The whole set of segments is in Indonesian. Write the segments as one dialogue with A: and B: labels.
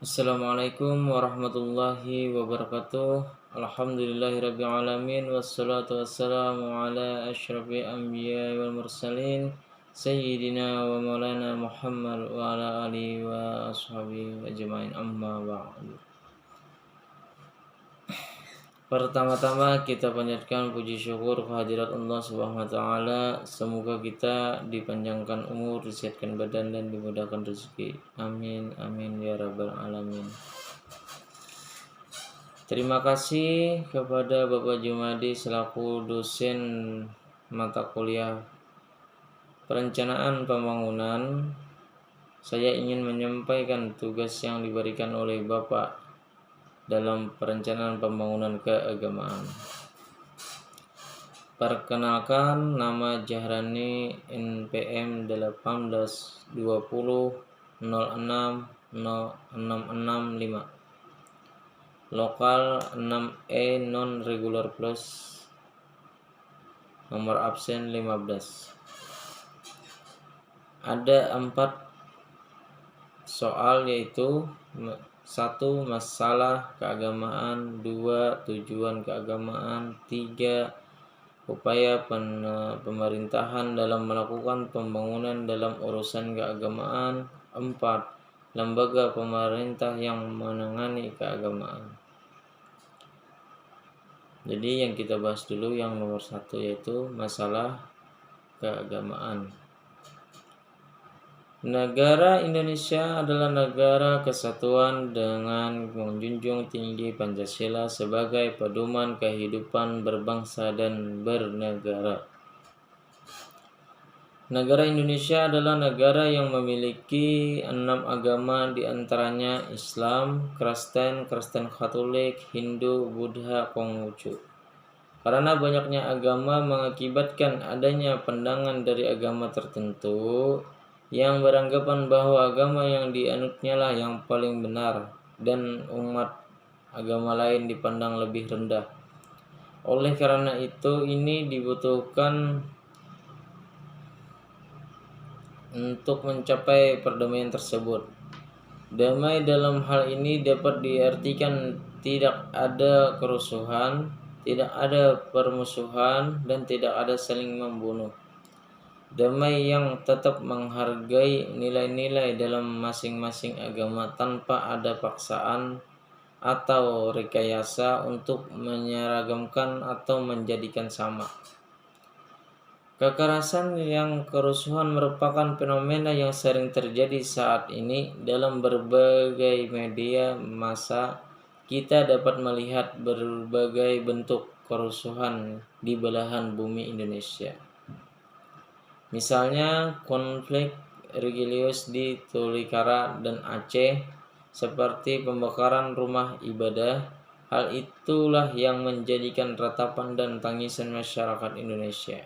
A: Assalamualaikum warahmatullahi wabarakatuh. Alhamdulillahirabbil alamin wassalatu wassalamu ala asyrafil anbiya wal mursalin sayyidina wa maulana Muhammad wa ala alihi wa ashabihi ajmain amma ba'du. Pertama-tama kita panjatkan puji syukur kehadirat Allah Subhanahu wa taala. Semoga kita dipanjangkan umur, disehatkan badan dan dimudahkan rezeki. Amin amin ya rabbal alamin. Terima kasih kepada Bapak Jumadi selaku dosen mata kuliah perencanaan pembangunan. Saya ingin menyampaikan tugas yang diberikan oleh Bapak dalam perencanaan pembangunan keagamaan. Perkenalkan, nama Jahrani NPM 1820060665. Lokal 6E non regular plus. Nomor absen 15. Ada 4 soal, yaitu 1. Masalah keagamaan, 2. Tujuan keagamaan, 3. Upaya pemerintahan dalam melakukan pembangunan dalam urusan keagamaan, 4. Lembaga pemerintah yang menangani keagamaan. Jadi yang kita bahas dulu yang nomor 1, yaitu masalah keagamaan. Negara Indonesia adalah negara kesatuan dengan menjunjung tinggi Pancasila sebagai pedoman kehidupan berbangsa dan bernegara. Negara Indonesia adalah negara yang memiliki 6 agama, diantaranya Islam, Kristen Katolik, Hindu, Buddha, Konghucu. Karena banyaknya agama mengakibatkan adanya pandangan dari agama tertentu yang beranggapan bahwa agama yang dianutnya lah yang paling benar dan umat agama lain dipandang lebih rendah. Oleh karena itu, ini dibutuhkan untuk mencapai perdamaian tersebut. Damai dalam hal ini dapat diartikan tidak ada kerusuhan, tidak ada permusuhan, dan tidak ada saling membunuh. Damai yang tetap menghargai nilai-nilai dalam masing-masing agama tanpa ada paksaan atau rekayasa untuk menyeragamkan atau menjadikan sama. Kekerasan yang kerusuhan merupakan fenomena yang sering terjadi saat ini. Dalam berbagai media massa kita dapat melihat berbagai bentuk kerusuhan di belahan bumi Indonesia. Misalnya konflik religius di Tolikara dan Aceh, seperti pembakaran rumah ibadah. Hal itulah yang menjadikan ratapan dan tangisan masyarakat Indonesia.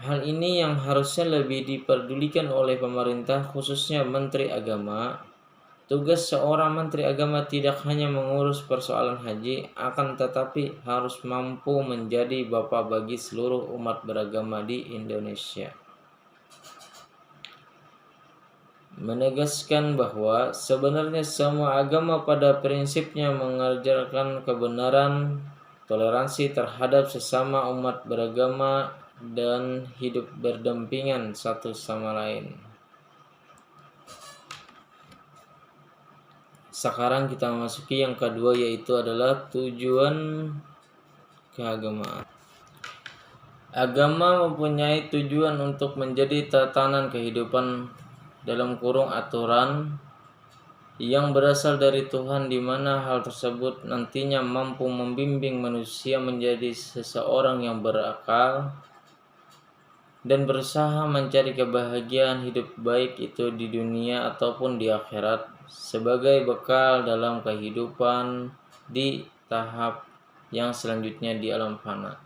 A: Hal ini yang harusnya lebih diperdulikan oleh pemerintah, khususnya Menteri Agama. Tugas seorang Menteri Agama tidak hanya mengurus persoalan haji, akan tetapi harus mampu menjadi bapa bagi seluruh umat beragama di Indonesia. Menegaskan bahwa sebenarnya semua agama pada prinsipnya mengajarkan kebenaran, toleransi terhadap sesama umat beragama, dan hidup berdampingan satu sama lain. Sekarang kita memasuki yang kedua, yaitu adalah tujuan keagamaan. Agama mempunyai tujuan untuk menjadi tatanan kehidupan dalam kurung aturan yang berasal dari Tuhan, di mana hal tersebut nantinya mampu membimbing manusia menjadi seseorang yang berakal dan berusaha mencari kebahagiaan hidup, baik itu di dunia ataupun di akhirat, sebagai bekal dalam kehidupan di tahap yang selanjutnya di alam fana.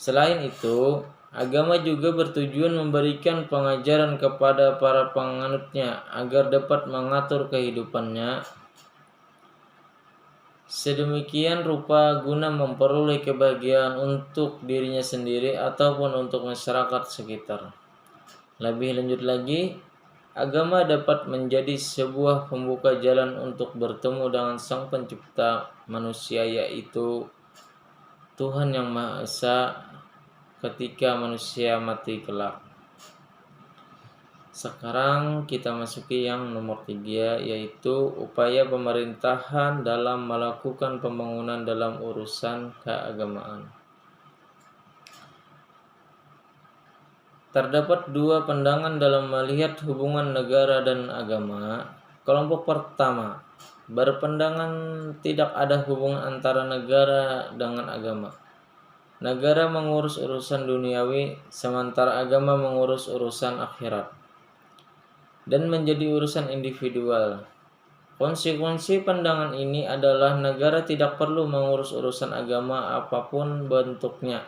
A: Selain itu, agama juga bertujuan memberikan pengajaran kepada para penganutnya agar dapat mengatur kehidupannya sedemikian rupa guna memperoleh kebahagiaan untuk dirinya sendiri ataupun untuk masyarakat sekitar. Lebih lanjut lagi, Agama dapat menjadi sebuah pembuka jalan untuk bertemu dengan Sang Pencipta manusia, yaitu Tuhan Yang Maha Esa, ketika manusia mati kelak. Sekarang kita masuki yang nomor 3, yaitu upaya pemerintahan dalam melakukan pembangunan dalam urusan keagamaan. Terdapat dua pandangan dalam melihat hubungan negara dan agama. Kelompok pertama berpandangan tidak ada hubungan antara negara dengan agama. Negara mengurus urusan duniawi, sementara agama mengurus urusan akhirat dan menjadi urusan individual. Konsekuensi pandangan ini adalah negara tidak perlu mengurus urusan agama apapun bentuknya.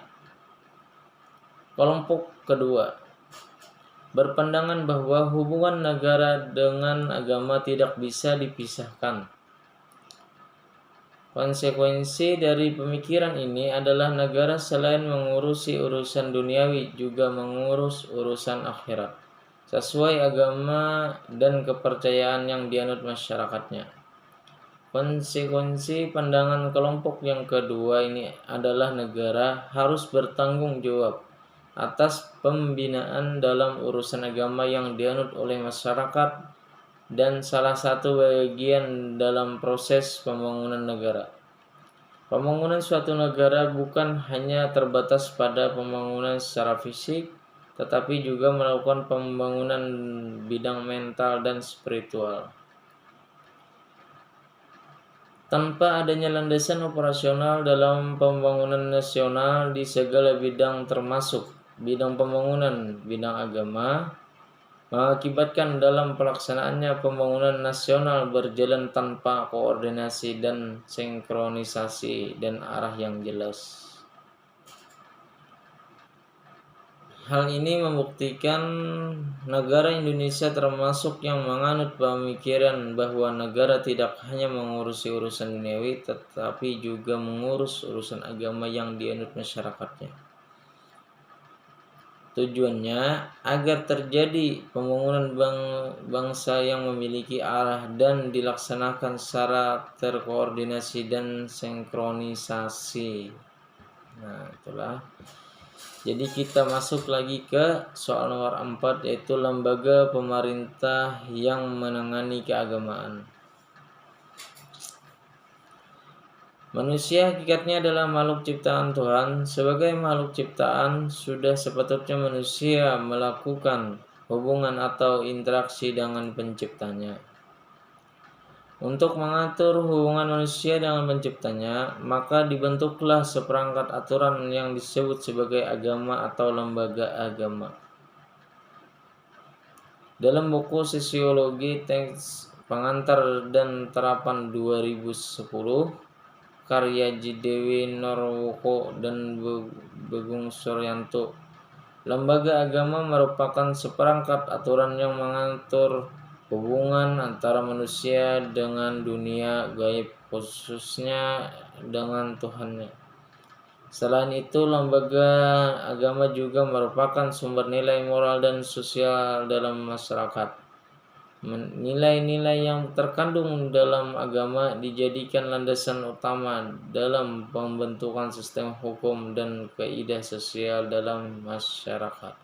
A: Kelompok kedua berpandangan bahwa hubungan negara dengan agama tidak bisa dipisahkan. Konsekuensi dari pemikiran ini adalah negara selain mengurusi urusan duniawi juga mengurus urusan akhirat, sesuai agama dan kepercayaan yang dianut masyarakatnya. Konsekuensi pandangan kelompok yang kedua ini adalah negara harus bertanggung jawab atas pembinaan dalam urusan agama yang dianut oleh masyarakat dan salah satu bagian dalam proses pembangunan negara. Pembangunan suatu negara bukan hanya terbatas pada pembangunan secara fisik, tetapi juga melakukan pembangunan bidang mental dan spiritual. Tanpa adanya landasan operasional dalam pembangunan nasional di segala bidang termasuk bidang pembangunan bidang agama, mengakibatkan dalam pelaksanaannya pembangunan nasional berjalan tanpa koordinasi dan sinkronisasi dan arah yang jelas. Hal ini membuktikan negara Indonesia termasuk yang menganut pemikiran bahwa negara tidak hanya mengurusi urusan duniawi tetapi juga mengurus urusan agama yang dianut masyarakatnya. Tujuannya agar terjadi pembangunan bangsa yang memiliki arah dan dilaksanakan secara terkoordinasi dan sinkronisasi. Nah, itulah. Jadi kita masuk lagi ke soal nomor 4, yaitu lembaga pemerintah yang menangani keagamaan. Manusia hakikatnya adalah makhluk ciptaan Tuhan. Sebagai makhluk ciptaan, sudah sepatutnya manusia melakukan hubungan atau interaksi dengan penciptanya. Untuk mengatur hubungan manusia dengan penciptanya, maka dibentuklah seperangkat aturan yang disebut sebagai agama atau lembaga agama. Dalam buku Sosiologi Teks Pengantar dan Terapan 2010, karya J. Dewi Norwoko dan Begung Suryanto, lembaga agama merupakan seperangkat aturan yang mengatur hubungan antara manusia dengan dunia gaib, khususnya dengan Tuhannya. Selain itu, lembaga agama juga merupakan sumber nilai moral dan sosial dalam masyarakat. Nilai-nilai yang terkandung dalam agama dijadikan landasan utama dalam pembentukan sistem hukum dan kaidah sosial dalam masyarakat.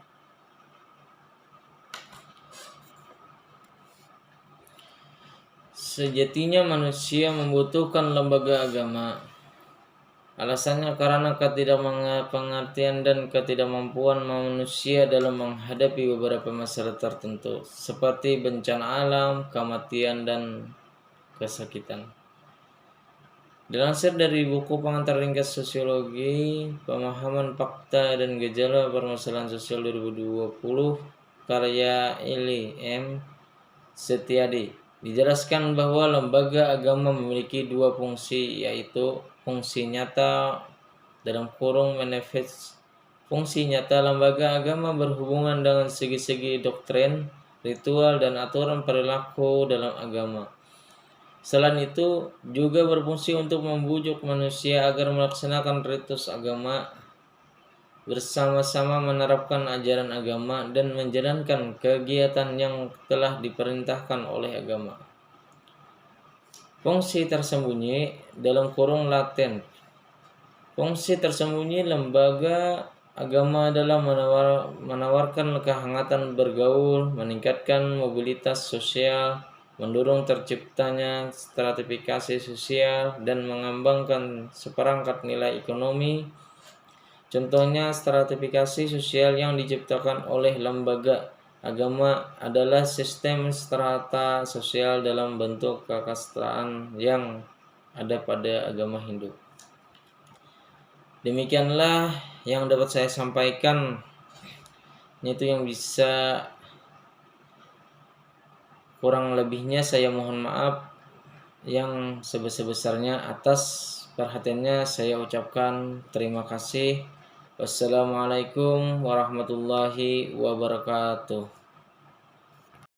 A: Sejatinya manusia membutuhkan lembaga agama. Alasannya karena ketidakpengertian dan ketidakmampuan manusia dalam menghadapi beberapa masalah tertentu, seperti bencana alam, kematian, dan kesakitan. Dilansir dari buku Pengantar Ringkas Sosiologi, Pemahaman Fakta dan Gejala Permasalahan Sosial 2020, karya Eli M. Setiadi, dijelaskan bahwa lembaga agama memiliki dua fungsi, yaitu fungsi nyata (manifest). Fungsi nyata lembaga agama berhubungan dengan segi-segi doktrin, ritual, dan aturan perilaku dalam agama. Selain itu, juga berfungsi untuk membujuk manusia agar melaksanakan ritus agama bersama-sama menerapkan ajaran agama dan menjalankan kegiatan yang telah diperintahkan oleh agama. Fungsi tersembunyi dalam kurung laten. Fungsi tersembunyi lembaga agama adalah menawarkan kehangatan bergaul, meningkatkan mobilitas sosial, mendorong terciptanya stratifikasi sosial, dan mengembangkan seperangkat nilai ekonomi. Contohnya, stratifikasi sosial yang diciptakan oleh lembaga agama adalah sistem strata sosial dalam bentuk kekastaan yang ada pada agama Hindu. Demikianlah yang dapat saya sampaikan. Itu yang bisa, kurang lebihnya saya mohon maaf. Yang sebesar-besarnya atas perhatiannya saya ucapkan terima kasih. Wassalamualaikum warahmatullahi wabarakatuh.